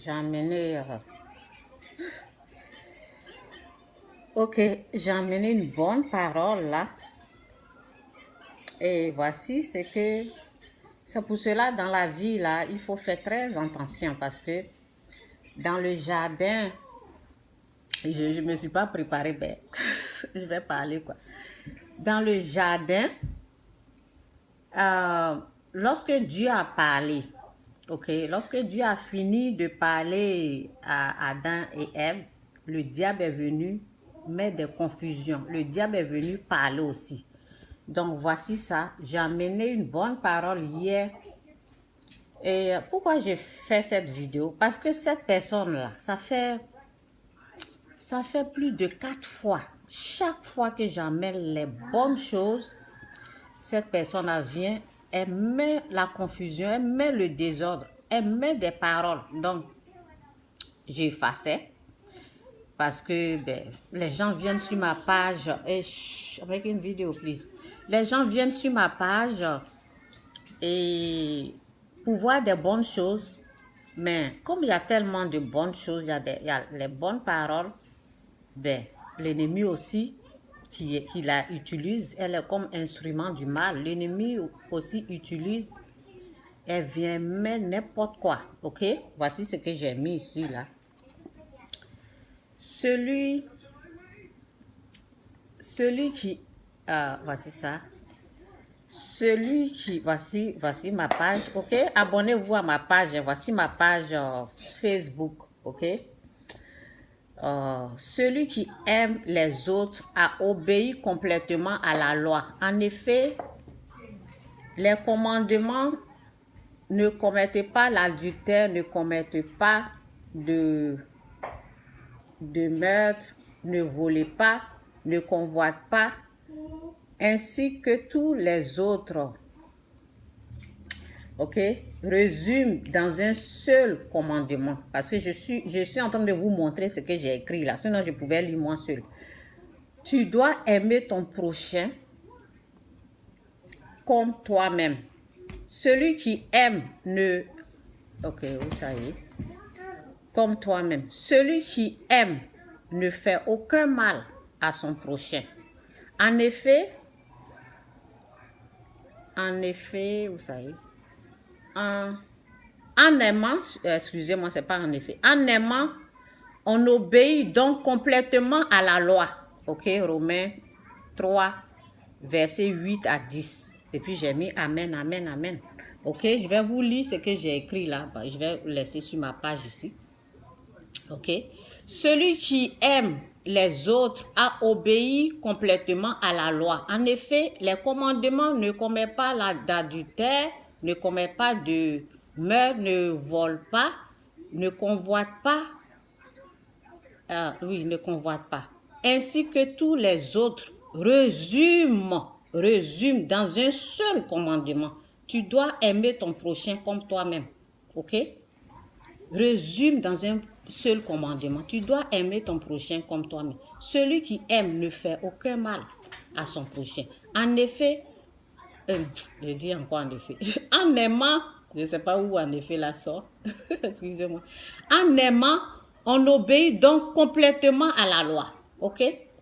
J'ai amené... j'ai amené une bonne parole là. Et voici, c'est pour cela, dans la vie là, il faut faire très attention parce que dans le jardin, je me suis pas préparée, mais je vais parler quoi. Dans le jardin, lorsque Dieu a parlé, lorsque Dieu a fini de parler à Adam et Ève, le diable est venu mettre des confusions. Le diable est venu parler aussi. Donc, voici ça. J'ai amené une bonne parole hier. Et pourquoi j'ai fait cette vidéo? Parce que cette personne-là, ça fait plus de 4 fois. Chaque fois que j'amène les bonnes choses, cette personne-là vient, elle met la confusion, elle met le désordre, elle met des paroles. Donc, j'ai effacé. Parce que les gens viennent sur ma page, et avec une vidéo, please. Les gens viennent sur ma page et pour voir des bonnes choses. Mais comme il y a tellement de bonnes choses, il y a les bonnes paroles, l'ennemi aussi, qui la utilise, elle est comme instrument du mal. L'ennemi aussi utilise, elle vient mettre n'importe quoi. Ok? Voici ce que j'ai mis ici, là. Celui qui, voici ça. Celui qui, voici ma page, ok? Abonnez-vous à ma page, voici ma page Facebook, ok? Celui qui aime les autres a obéi complètement à la loi. En effet, les commandements: ne commettez pas l'adultère, ne commettez pas de meurtre, ne volez pas, ne convoitez pas, ainsi que tous les autres, résume dans un seul commandement. Parce que je suis en train de vous montrer ce que j'ai écrit là, sinon je pouvais lire moi seul. Tu dois aimer ton prochain comme toi-même. Celui qui aime ne... ça y est. Comme toi-même. Celui qui aime ne fait aucun mal à son prochain. En effet, vous savez, en aimant, excusez-moi, c'est pas en effet, en aimant, on obéit donc complètement à la loi. Romains 3, versets 8 à 10. Et puis j'ai mis amen, amen, amen. Je vais vous lire ce que j'ai écrit là. Je vais laisser sur ma page ici. Celui qui aime les autres a obéi complètement à la loi. En effet, les commandements: ne commets pas d'adultère, ne commets pas de meurtre, ne vole pas, ne convoite pas, ne convoite pas, ainsi que tous les autres, résument dans un seul commandement: tu dois aimer ton prochain comme toi-même. Résume dans un seul commandement: tu dois aimer ton prochain comme toi-même. Celui qui aime ne fait aucun mal à son prochain. En effet, je dis encore en effet, en aimant, je ne sais pas où en effet la sort, excusez-moi, en aimant, on obéit donc complètement à la loi.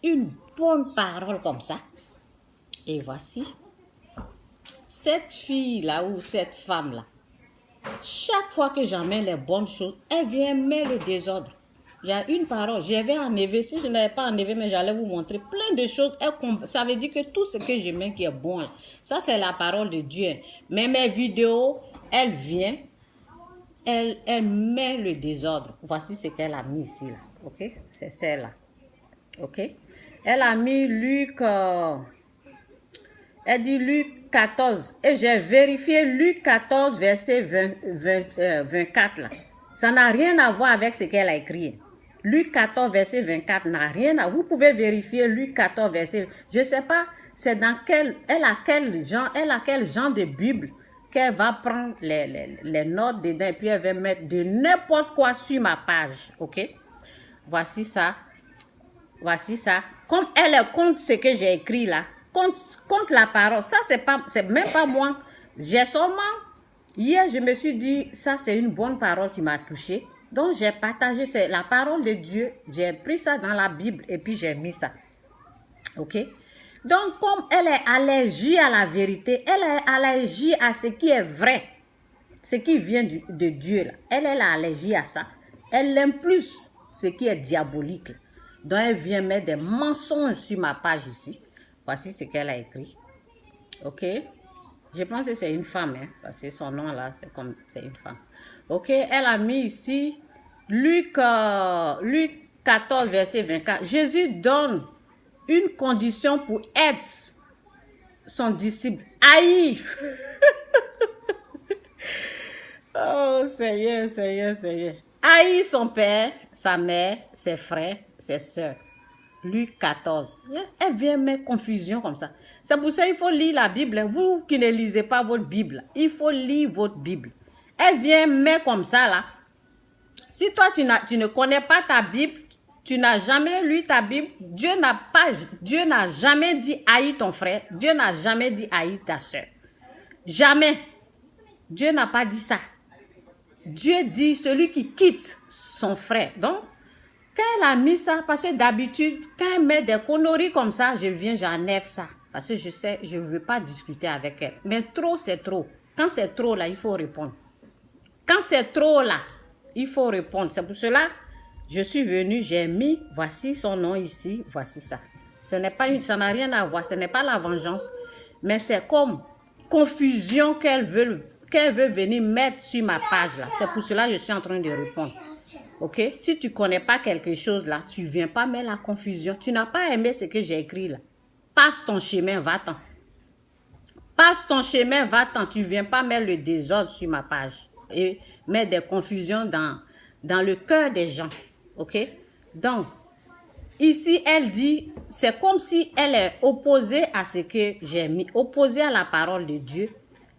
Une bonne parole comme ça. Et voici, cette fille-là ou cette femme-là, chaque fois que j'amène les bonnes choses, elle vient mettre le désordre. Il y a une parole, je vais enlever. Si je n'avais pas enlevé, mais j'allais vous montrer plein de choses. Ça veut dire que tout ce que je mets qui est bon, ça c'est la parole de Dieu. Mais mes vidéos, elle vient, elle met le désordre. Voici ce qu'elle a mis ici, là. C'est celle-là. Elle a mis Luc... elle dit Luc 14. Et j'ai vérifié Luc 14, verset 24 là. Ça n'a rien à voir avec ce qu'elle a écrit. Luc 14, verset 24 n'a rien à voir. Vous pouvez vérifier Luc 14, verset... Je ne sais pas, c'est dans quel... Elle a quel genre de Bible qu'elle va prendre les notes dedans et puis elle va mettre de n'importe quoi sur ma page. Voici ça. Comme elle est contre ce que j'ai écrit là. Contre la parole. Ça, c'est même pas moi. J'ai seulement... Hier, je me suis dit, ça, c'est une bonne parole qui m'a touchée. Donc, j'ai partagé, c'est la parole de Dieu. J'ai pris ça dans la Bible et puis j'ai mis ça. OK? Donc, comme elle est allergique à la vérité, elle est allergique à ce qui est vrai, ce qui vient de Dieu, là. Elle est allergique à ça. Elle aime plus ce qui est diabolique, là. Donc, elle vient mettre des mensonges sur ma page ici. Voici ce qu'elle a écrit. OK? Je pense que c'est une femme, hein, parce que son nom là, c'est une femme. OK? Elle a mis ici Luc 14, verset 24. Jésus donne une condition pour être son disciple. Aïe! Oh, Seigneur, Seigneur, Seigneur. Haïr son père, sa mère, ses frères, ses soeurs. Luc 14. Elle vient mettre confusion comme ça. C'est pour ça qu'il faut lire la Bible. Vous qui ne lisez pas votre Bible, il faut lire votre Bible. Elle vient mettre comme ça là. Si toi tu ne connais pas ta Bible, tu n'as jamais lu ta Bible, Dieu n'a jamais dit haïr ton frère, Dieu n'a jamais dit haïr ta soeur. Jamais. Dieu n'a pas dit ça. Dieu dit celui qui quitte son frère. Donc, quand elle a mis ça, parce que d'habitude, quand elle met des conneries comme ça, j'enlève ça. Parce que je sais, je ne veux pas discuter avec elle. Mais trop, c'est trop. Quand c'est trop là, il faut répondre. Quand c'est trop là, il faut répondre. C'est pour cela, je suis venue, j'ai mis, voici son nom ici, voici ça. Ça n'a rien à voir, ce n'est pas la vengeance, mais c'est comme confusion qu'elle veut venir mettre sur ma page là. C'est pour cela que je suis en train de répondre. OK? Si tu ne connais pas quelque chose là, tu ne viens pas mettre la confusion. Tu n'as pas aimé ce que j'ai écrit là. Passe ton chemin, va-t'en. Passe ton chemin, va-t'en. Tu ne viens pas mettre le désordre sur ma page et mettre des confusions dans le cœur des gens. OK? Donc, ici, elle dit, c'est comme si elle est opposée à ce que j'ai mis, opposée à la parole de Dieu.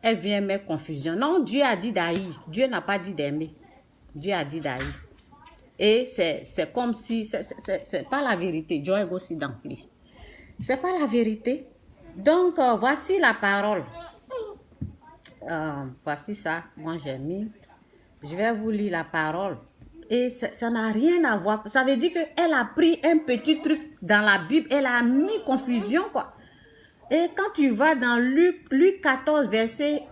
Elle vient mettre confusion. Non, Dieu a dit d'haïr. Dieu n'a pas dit d'aimer. Dieu a dit d'haïr. Et c'est comme si, c'est pas la vérité. Joy go sit down, please. C'est pas la vérité. Donc, voici la parole. Voici ça. Moi, j'ai mis. Je vais vous lire la parole. Et ça n'a rien à voir. Ça veut dire qu'elle a pris un petit truc dans la Bible. Elle a mis confusion, quoi. Et quand tu vas dans Luc 14, verset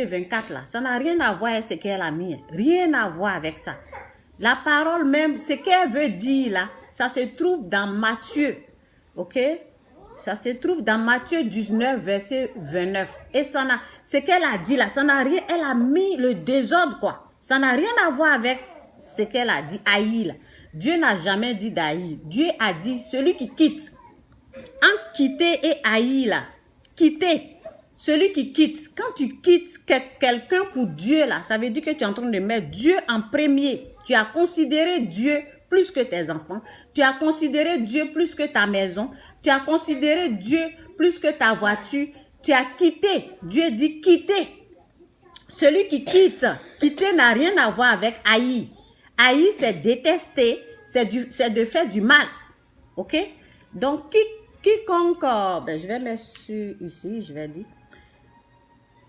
24, là, ça n'a rien à voir avec ce qu'elle a mis. Rien à voir avec ça. La parole même, ce qu'elle veut dire là, ça se trouve dans Matthieu. OK? Ça se trouve dans Matthieu 19, verset 29. Et ce qu'elle a dit là, ça n'a rien, elle a mis le désordre, quoi. Ça n'a rien à voir avec ce qu'elle a dit, haïr là. Dieu n'a jamais dit d'haïr. Dieu a dit, celui qui quitte. Entre quitter et haïr là, quitter. Celui qui quitte, quand tu quittes quelqu'un pour Dieu là, ça veut dire que tu es en train de mettre Dieu en premier. Tu as considéré Dieu plus que tes enfants. Tu as considéré Dieu plus que ta maison. Tu as considéré Dieu plus que ta voiture. Tu as quitté. Dieu dit quitter. Celui qui quitte, quitter n'a rien à voir avec haïr. Haïr, c'est détester, c'est de faire du mal. OK? Donc, quiconque, je vais mettre ici, je vais dire.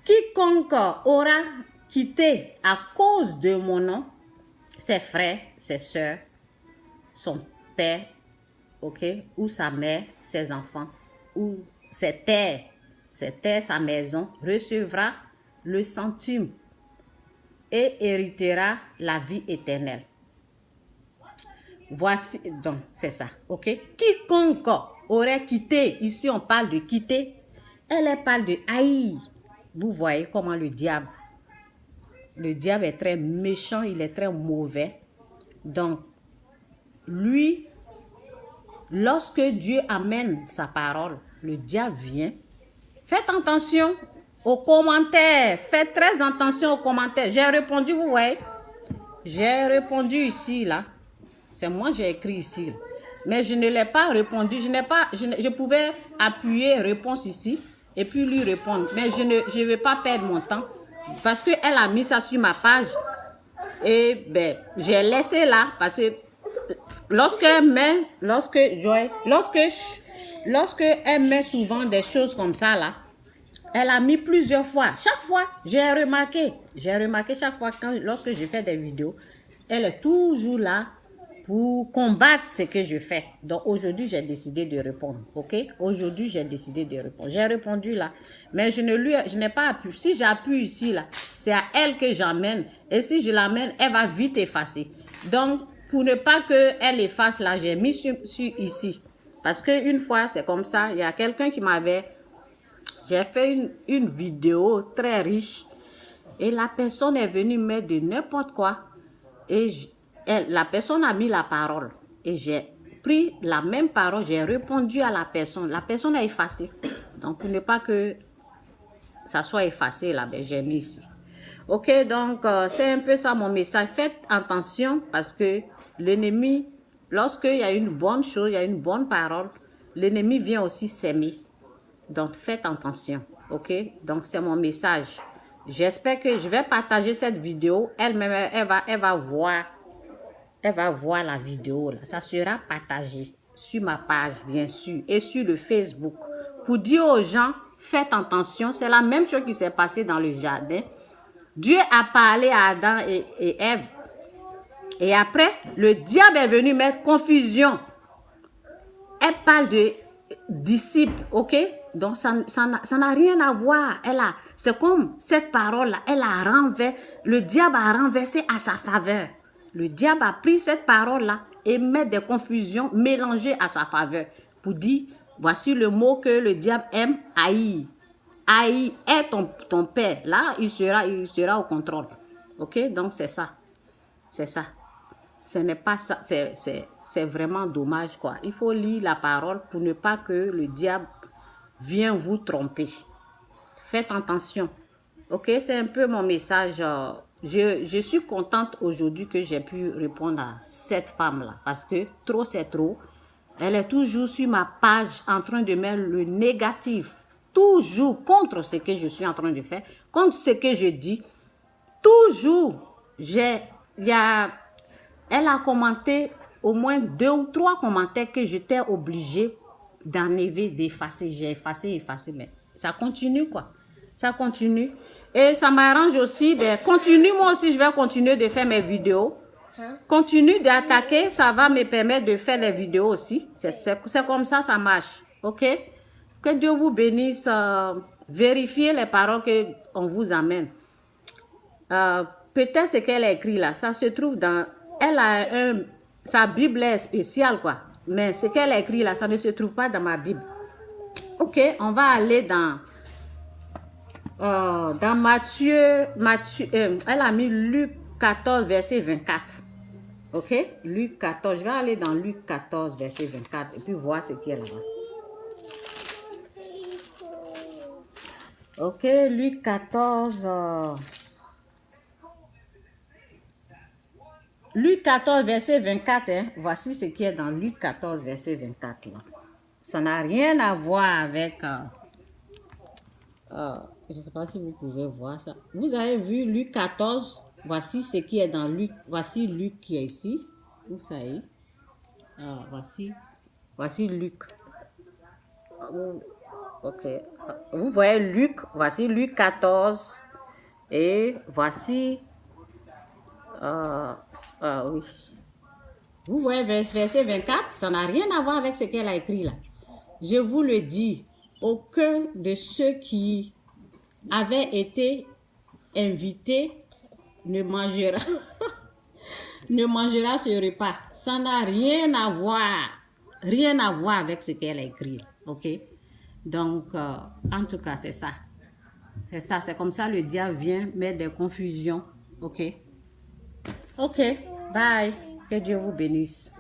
Quiconque aura quitté à cause de mon nom, ses frères, ses soeurs, son père, OK, ou sa mère, ses enfants, ou ses terres, sa maison, recevra le centuple et héritera la vie éternelle. Voici, donc, c'est ça, OK? Quiconque aurait quitté, ici on parle de quitter, elle parle de haïr. Vous voyez comment le diable est très méchant, il est très mauvais. Donc, lui, lorsque Dieu amène sa parole, le diable vient. Faites attention aux commentaires. Faites très attention aux commentaires. J'ai répondu, vous voyez. J'ai répondu ici, là. C'est moi qui j'ai écrit ici. Mais je ne l'ai pas répondu. Je pouvais appuyer réponse ici et puis lui répondre. Mais je ne vais pas perdre mon temps parce qu'elle a mis ça sur ma page. Et j'ai laissé là parce que lorsque elle met souvent des choses comme ça là, elle a mis plusieurs fois. Chaque fois, j'ai remarqué chaque fois lorsque je fais des vidéos, Elle est toujours là pour combattre ce que je fais. Donc aujourd'hui, j'ai décidé de répondre. Ok? Aujourd'hui, j'ai décidé de répondre. J'ai répondu là. Mais je n'ai pas appuyé. Si j'appuie ici, là, c'est à elle que j'amène. Et si je l'amène, elle va vite effacer. Donc, pour ne pas qu'elle efface là, j'ai mis sur ici. Parce qu'une fois, c'est comme ça. Il y a quelqu'un qui m'avait... J'ai fait une vidéo très riche. Et la personne est venue mettre de n'importe quoi. Et la personne a mis la parole. Et j'ai pris la même parole, j'ai répondu à la personne. La personne a effacé. Donc, pour ne pas que ça soit effacé, là, ben, j'ai mis ici. Ok, donc, c'est un peu ça mon message. Faites attention parce que l'ennemi, lorsqu'il y a une bonne chose, il y a une bonne parole, l'ennemi vient aussi s'aimer. Donc, faites attention. Ok, donc, c'est mon message. J'espère que je vais partager cette vidéo. Elle-même, elle va voir la vidéo. Là. Ça sera partagé sur ma page, bien sûr, et sur le Facebook. Pour dire aux gens, faites attention. C'est la même chose qui s'est passée dans le jardin. Dieu a parlé à Adam et Ève. Et après, le diable est venu mettre confusion. Elle parle de disciples, ok? Donc, ça n'a rien à voir. C'est comme cette parole-là, le diable a renversé à sa faveur. Le diable a pris cette parole-là et met des confusions mélangées à sa faveur. Pour dire, voici le mot que le diable aime, haïr. Haïr est ton père. Là, il sera au contrôle. Ok? Donc, c'est ça. C'est ça. Ce n'est pas ça. C'est vraiment dommage, quoi. Il faut lire la parole pour ne pas que le diable vienne vous tromper. Faites attention. Ok, c'est un peu mon message. Je suis contente aujourd'hui que j'ai pu répondre à cette femme-là. Parce que trop, c'est trop. Elle est toujours sur ma page en train de mettre le négatif. Toujours contre ce que je suis en train de faire. Contre ce que je dis. Toujours. Elle a commenté au moins 2 ou 3 commentaires que j'étais obligée d'enlever, d'effacer. J'ai effacé, mais ça continue, quoi. Ça continue. Et ça m'arrange aussi. Ben, continue, moi aussi, je vais continuer de faire mes vidéos. Continue d'attaquer, ça va me permettre de faire les vidéos aussi. C'est comme ça, ça marche. Ok? Que Dieu vous bénisse. Vérifiez les paroles qu'on vous amène. Peut-être ce qu'elle a écrit là, ça se trouve dans... sa Bible est spéciale, quoi. Mais ce qu'elle a écrit là, ça ne se trouve pas dans ma Bible. Ok, on va aller dans Matthieu, elle a mis Luc 14, verset 24. Ok, Luc 14, je vais aller dans Luc 14, verset 24 et puis voir ce qu'il y a là-bas. Ok, Luc 14... Luc 14, verset 24, hein? Voici ce qui est dans Luc 14, verset 24. Là. Ça n'a rien à voir avec... je ne sais pas si vous pouvez voir ça. Vous avez vu Luc 14, voici ce qui est dans Luc. Voici Luc qui est ici. Où ça est? Voici Luc. Ok. Vous voyez Luc, voici Luc 14. Et voici... oui. Vous voyez verset 24, ça n'a rien à voir avec ce qu'elle a écrit là. Je vous le dis, aucun de ceux qui avaient été invités ne mangera, ne mangera ce repas. Ça n'a rien à voir avec ce qu'elle a écrit là. Ok? Donc, en tout cas, c'est ça. C'est ça, c'est comme ça le diable vient mettre des confusions. Ok? Ok, bye. Que Dieu vous bénisse.